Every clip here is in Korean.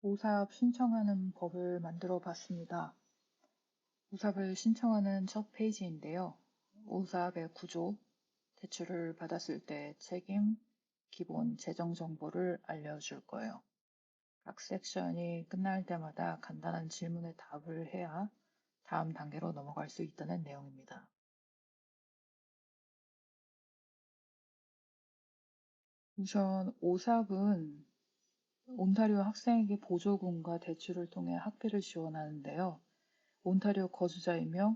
오삽 신청하는 법을 만들어 봤습니다. 오삽을 신청하는 첫 페이지인데요. 오삽의 구조, 대출을 받았을 때 책임, 기본 재정 정보를 알려줄 거예요. 각 섹션이 끝날 때마다 간단한 질문에 답을 해야 다음 단계로 넘어갈 수 있다는 내용입니다. 우선 오삽은 온타리오 학생에게 보조금과 대출을 통해 학비를 지원하는데요. 온타리오 거주자이며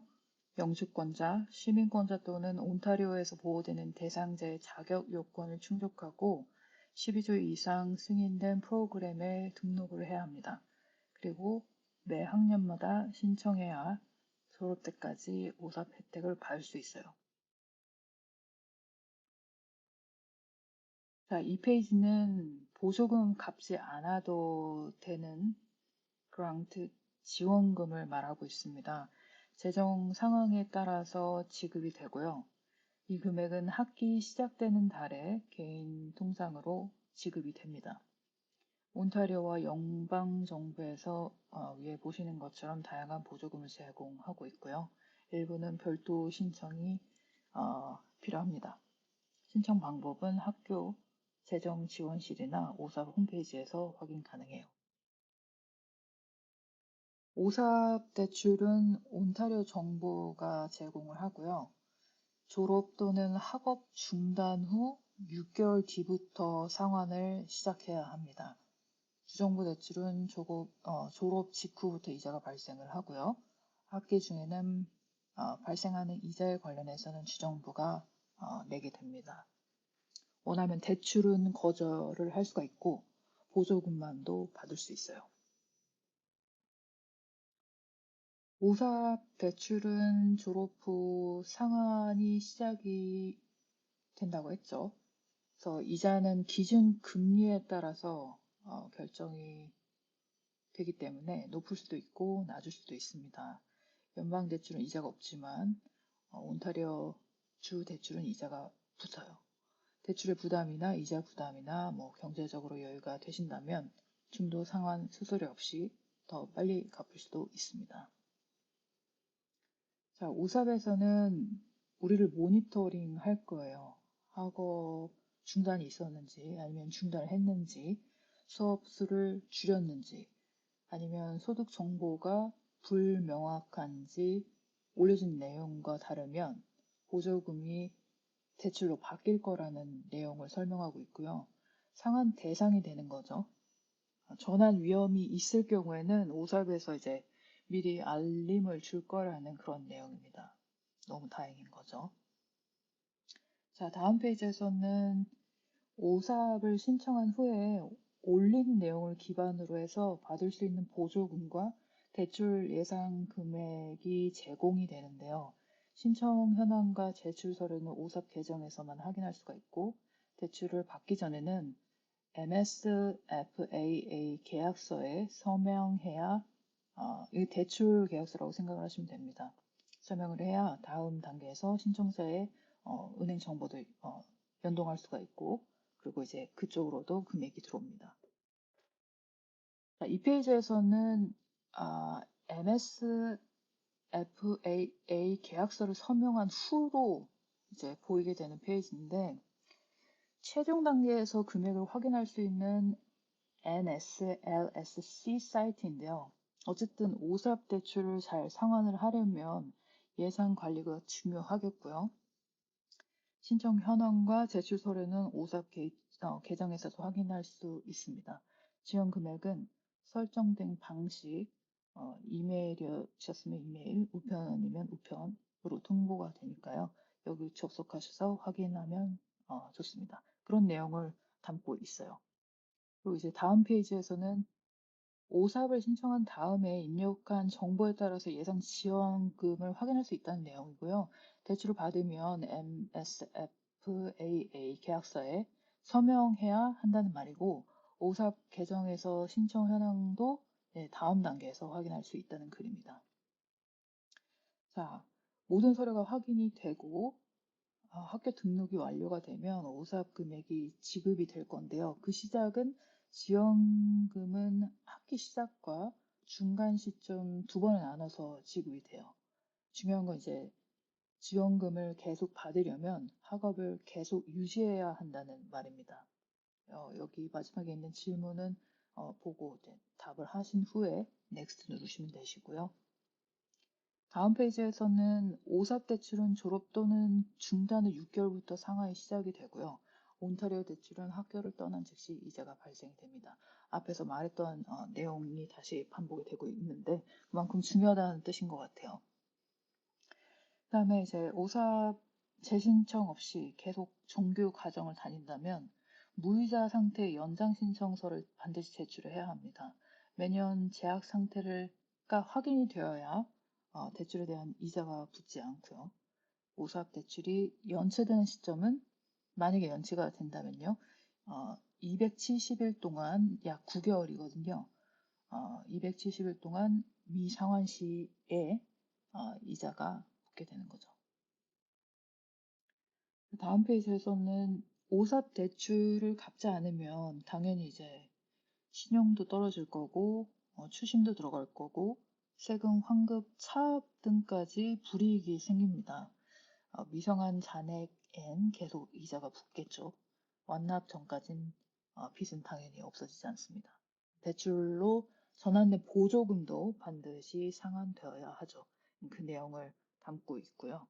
영주권자, 시민권자 또는 온타리오에서 보호되는 대상자의 자격 요건을 충족하고 12주 이상 승인된 프로그램에 등록을 해야 합니다. 그리고 매 학년마다 신청해야 졸업 때까지 오삽 혜택을 받을 수 있어요. 자, 이 페이지는 보조금 갚지 않아도 되는 그란트 지원금을 말하고 있습니다. 재정 상황에 따라서 지급이 되고요. 이 금액은 학기 시작되는 달에 개인 통장으로 지급이 됩니다. 온타리오와 연방정부에서 위에 보시는 것처럼 다양한 보조금을 제공하고 있고요. 일부는 별도 신청이 필요합니다. 신청 방법은 학교 재정지원실이나 오삽 홈페이지에서 확인 가능해요. 오삽 대출은 온타리오 정부가 제공을 하고요. 졸업 또는 학업 중단 후 6개월 뒤부터 상환을 시작해야 합니다. 주정부 대출은 졸업 직후부터 이자가 발생을 하고요. 학기 중에는 발생하는 이자에 관련해서는 주정부가 내게 됩니다. 원하면 대출은 거절을 할 수가 있고 보조금만도 받을 수 있어요. 오삽 대출은 졸업 후 상환이 시작이 된다고 했죠. 그래서 이자는 기준 금리에 따라서 결정이 되기 때문에 높을 수도 있고 낮을 수도 있습니다. 연방 대출은 이자가 없지만 온타리오 주 대출은 이자가 붙어요. 대출의 부담이나 이자 부담이나 경제적으로 여유가 되신다면 중도 상환 수수료 없이 더 빨리 갚을 수도 있습니다. 자, 오삽에서는 우리를 모니터링 할 거예요. 학업 중단이 있었는지 아니면 중단을 했는지 수업 수를 줄였는지 아니면 소득 정보가 불명확한지 올려진 내용과 다르면 보조금이 대출로 바뀔 거라는 내용을 설명하고 있고요. 상환 대상이 되는 거죠. 전환 위험이 있을 경우에는 오삽에서 이제 미리 알림을 줄 거라는 그런 내용입니다. 너무 다행인 거죠. 자, 다음 페이지에서는 오삽을 신청한 후에 올린 내용을 기반으로 해서 받을 수 있는 보조금과 대출 예상 금액이 제공이 되는데요. 신청 현황과 제출 서류는 오삽 계정에서만 확인할 수가 있고 대출을 받기 전에는 MSFAA 계약서에 서명해야 이 대출 계약서라고 생각을 하시면 됩니다. 서명을 해야 다음 단계에서 신청자의 은행 정보도 연동할 수가 있고 그리고 이제 그쪽으로도 금액이 들어옵니다. 자, 이 페이지에서는 MSFAA 계약서를 서명한 후로 이제 보이게 되는 페이지인데 최종 단계에서 금액을 확인할 수 있는 NSLSC 사이트인데요. 어쨌든 오삽 대출을 잘 상환을 하려면 예산 관리가 중요하겠고요. 신청 현황과 제출 서류는 오삽 계정에서도 확인할 수 있습니다. 지원 금액은 설정된 방식, 이메일이셨으면 이메일, 우편이면 우편으로 통보가 되니까요. 여기 접속하셔서 확인하면 좋습니다. 그런 내용을 담고 있어요. 그리고 이제 다음 페이지에서는 오삽을 신청한 다음에 입력한 정보에 따라서 예상 지원금을 확인할 수 있다는 내용이고요. 대출을 받으면 MSFAA 계약서에 서명해야 한다는 말이고 오삽 계정에서 신청 현황도 다음 단계에서 확인할 수 있다는 글입니다. 자, 모든 서류가 확인이 되고 학교 등록이 완료가 되면 오삽 금액이 지급이 될 건데요. 그 시작은 지원금은 학기 시작과 중간 시점 두 번에 나눠서 지급이 돼요. 중요한 건 이제 지원금을 계속 받으려면 학업을 계속 유지해야 한다는 말입니다. 여기 마지막에 있는 질문은 보고 답을 하신 후에 넥스트 누르시면 되시고요. 다음 페이지에서는 오삽 대출은 졸업 또는 중단 후 6개월부터 상환이 시작이 되고요. 온타리오 대출은 학교를 떠난 즉시 이자가 발생이 됩니다. 앞에서 말했던 내용이 다시 반복이 되고 있는데 그만큼 중요하다는 뜻인 것 같아요. 그 다음에 이제 오삽 재신청 없이 계속 정규 과정을 다닌다면 무이자 상태의 연장 신청서를 반드시 제출을 해야 합니다. 매년 재학 상태가 확인이 되어야 대출에 대한 이자가 붙지 않고요. 오삽 대출이 연체되는 시점은 만약에 연체가 된다면요. 270일 동안 약 9개월이거든요. 270일 동안 미상환 시에 이자가 붙게 되는 거죠. 다음 페이지에서는 오삽 대출을 갚지 않으면 당연히 이제 신용도 떨어질 거고 추심도 들어갈 거고 세금, 환급, 차압 등까지 불이익이 생깁니다. 미성한 잔액엔 계속 이자가 붙겠죠. 완납 전까진 빚은 당연히 없어지지 않습니다. 대출로 전환된 보조금도 반드시 상환되어야 하죠. 그 내용을 담고 있고요.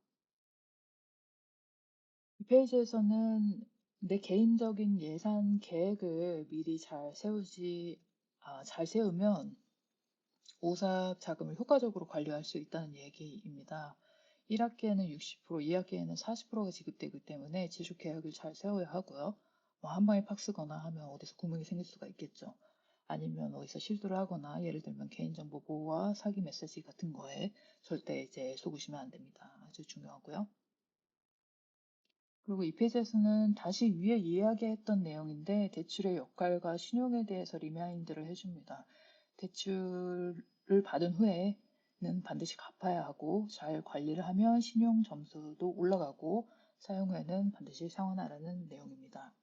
이 페이지에서는 내 개인적인 예산 계획을 미리 잘 세우면 오삽 자금을 효과적으로 관리할 수 있다는 얘기입니다. 1학기에는 60%, 2학기에는 40%가 지급되기 때문에 지출 계획을 잘 세워야 하고요. 한 방에 팍 쓰거나 하면 어디서 구멍이 생길 수가 있겠죠. 아니면 어디서 실수를 하거나 예를 들면 개인정보 보호와 사기 메시지 같은 거에 절대 이제 속으시면 안 됩니다. 아주 중요하고요. 그리고 이 페이지에서는 다시 위에 이야기했던 내용인데 대출의 역할과 신용에 대해서 리마인드를 해줍니다. 대출을 받은 후에는 반드시 갚아야 하고 잘 관리를 하면 신용 점수도 올라가고 사용 후에는 반드시 상환하라는 내용입니다.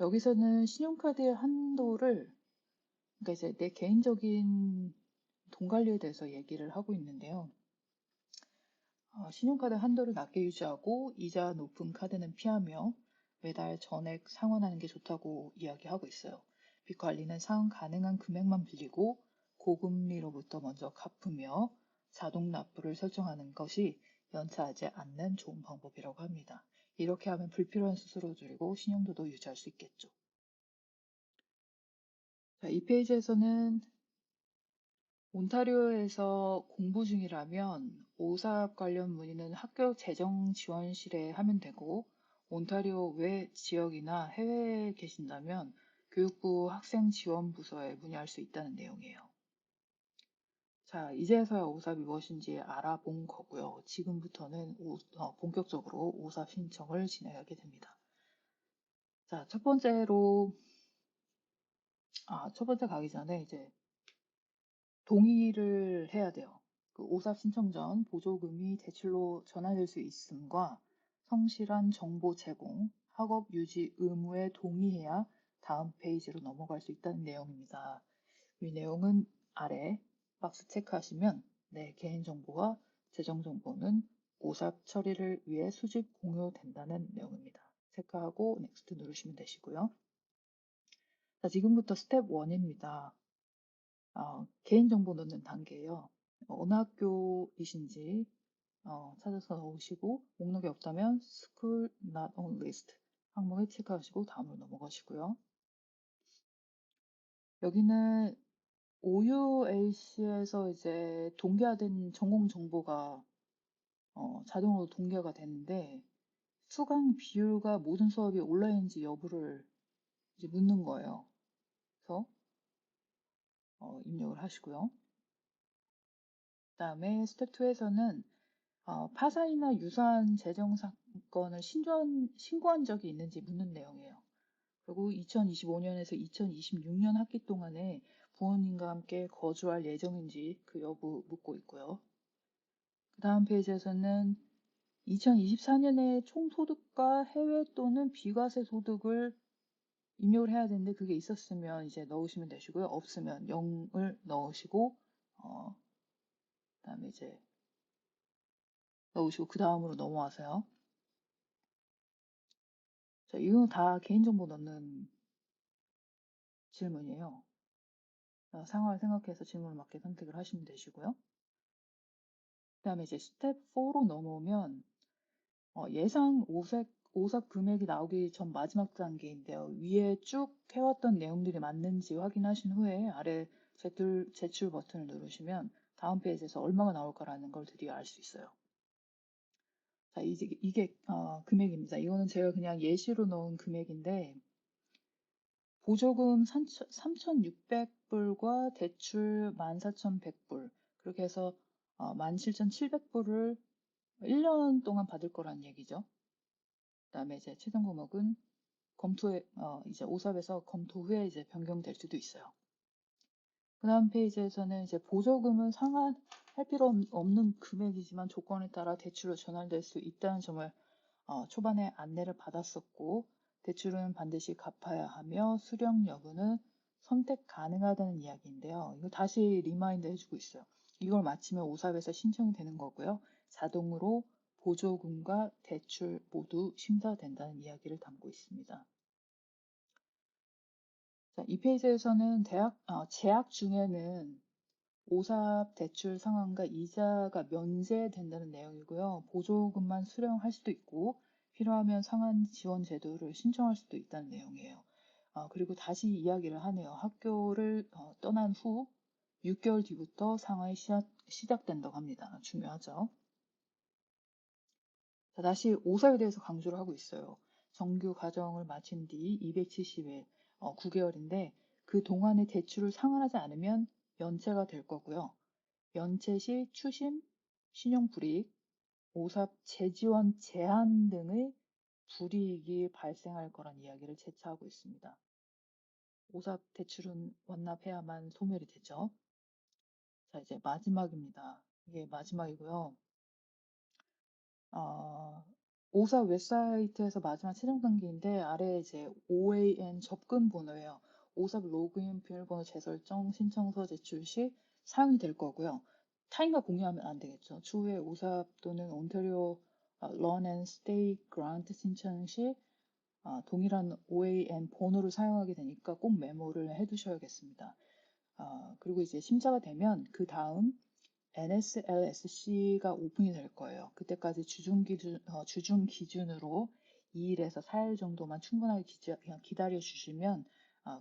여기서는 신용카드의 한도를 그러니까 이제 내 개인적인 돈 관리에 대해서 얘기를 하고 있는데요. 신용카드 한도를 낮게 유지하고 이자 높은 카드는 피하며 매달 전액 상환하는 게 좋다고 이야기하고 있어요. 빚 관리는 상환 가능한 금액만 빌리고 고금리로부터 먼저 갚으며 자동 납부를 설정하는 것이 연체하지 않는 좋은 방법이라고 합니다. 이렇게 하면 불필요한 수수료 줄이고 신용도도 유지할 수 있겠죠. 자, 이 페이지에서는 온타리오에서 공부 중이라면 오사업 관련 문의는 학교 재정지원실에 하면 되고 온타리오 외 지역이나 해외에 계신다면 교육부 학생지원부서에 문의할 수 있다는 내용이에요. 자, 이제서야 오삽이 무엇인지 알아본 거고요. 지금부터는 본격적으로 오삽 신청을 진행하게 됩니다. 자, 첫 번째 가기 전에 이제 동의를 해야 돼요. 그 오삽 신청 전 보조금이 대출로 전환될 수 있음과 성실한 정보 제공, 학업 유지 의무에 동의해야 다음 페이지로 넘어갈 수 있다는 내용입니다. 이 내용은 아래 박스 체크하시면 내 개인정보와 재정정보는 오삽 처리를 위해 수집 공유된다는 내용입니다. 체크하고 넥스트 누르시면 되시고요. 자, 지금부터 스텝 1입니다. 개인정보 넣는 단계예요. 어느 학교이신지 찾아서 넣으시고 목록이 없다면 School Not on List 항목에 체크하시고 다음으로 넘어가시고요. 여기는 OUAC에서 이제 동기화된 전공 정보가 자동으로 동기화가 되는데 수강 비율과 모든 수업이 온라인인지 여부를 이제 묻는 거예요. 그래서 입력을 하시고요. 그 다음에 스텝 2에서는 파산이나 유사한 재정 사건을 신고한 적이 있는지 묻는 내용이에요. 그리고 2025년에서 2026년 학기 동안에 부모님과 함께 거주할 예정인지 그 여부 묻고 있고요. 그 다음 페이지에서는 2024년에 총 소득과 해외 또는 비과세 소득을 입력을 해야 되는데 그게 있었으면 이제 넣으시면 되시고요. 없으면 0을 넣으시고 그다음에 이제 넣으시고 그 다음으로 넘어와서요. 자, 이건 다 개인정보 넣는 질문이에요. 상황을 생각해서 질문을 맞게 선택을 하시면 되시고요. 그다음에 이제 스텝 4로 넘어오면 예상 오삽 금액이 나오기 전 마지막 단계인데요. 위에 쭉 해왔던 내용들이 맞는지 확인하신 후에 아래 제출 버튼을 누르시면 다음 페이지에서 얼마가 나올까라는 걸 드디어 알 수 있어요. 자, 이게 금액입니다. 이거는 제가 그냥 예시로 넣은 금액인데 보조금 3,600불과 대출 14,100불 그렇게 해서 17,700불을 1년 동안 받을 거란 얘기죠. 그다음에 이제 최종 금액은 이제 오삽에서 검토 후에 이제 변경될 수도 있어요. 그 다음 페이지에서는 이제 보조금은 상환할 필요 없는 금액이지만 조건에 따라 대출로 전환될 수 있다는 점을 초반에 안내를 받았었고 대출은 반드시 갚아야 하며 수령 여부는 선택 가능하다는 이야기인데요. 이거 다시 리마인드 해주고 있어요. 이걸 마치면 오삽에서 신청이 되는 거고요. 자동으로 보조금과 대출 모두 심사된다는 이야기를 담고 있습니다. 자, 이 페이지에서는 재학 중에는 오삽 대출 상환과 이자가 면제된다는 내용이고요. 보조금만 수령할 수도 있고 필요하면 상환 지원 제도를 신청할 수도 있다는 내용이에요. 그리고 다시 이야기를 하네요. 학교를 떠난 후 6개월 뒤부터 상환이 시작된다고 합니다. 중요하죠. 자, 다시 오삽에 대해서 강조를 하고 있어요. 정규 과정을 마친 뒤 270일, 9개월인데 그 동안에 대출을 상환하지 않으면 연체가 될 거고요. 연체 시 추심, 신용불이익, 오삽 재지원 제한 등의 불이익이 발생할 거란 이야기를 재차하고 있습니다. 오삽 대출은 완납해야만 소멸이 되죠. 자, 이제 마지막입니다. 이게 마지막이고요. 오삽 웹사이트에서 마지막 최종 단계인데 아래 이제 OAN 접근 번호예요. 오삽 로그인 비밀번호 재설정 신청서 제출 시 사용이 될 거고요. 타인과 공유하면 안 되겠죠. 추후에 오삽 또는 온타리오 Run and Stay Grant 신청 시 동일한 OAN 번호를 사용하게 되니까 꼭 메모를 해두셔야겠습니다. 그리고 이제 심사가 되면 그 다음 NSLSC가 오픈이 될 거예요. 그때까지 주중 기준으로 2일에서 4일 정도만 충분하게 그냥 기다려 주시면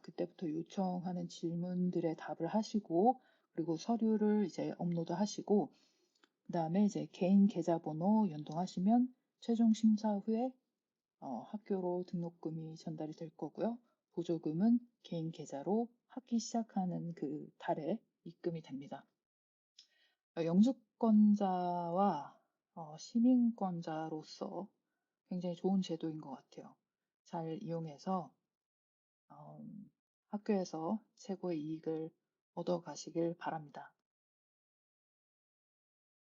그때부터 요청하는 질문들에 답을 하시고 그리고 서류를 이제 업로드 하시고 그 다음에 이제 개인 계좌번호 연동하시면 최종 심사 후에 학교로 등록금이 전달이 될 거고요. 보조금은 개인 계좌로 학기 시작하는 그 달에 입금이 됩니다. 영주권자와 시민권자로서 굉장히 좋은 제도인 것 같아요. 잘 이용해서 학교에서 최고의 이익을 얻어 가시길 바랍니다.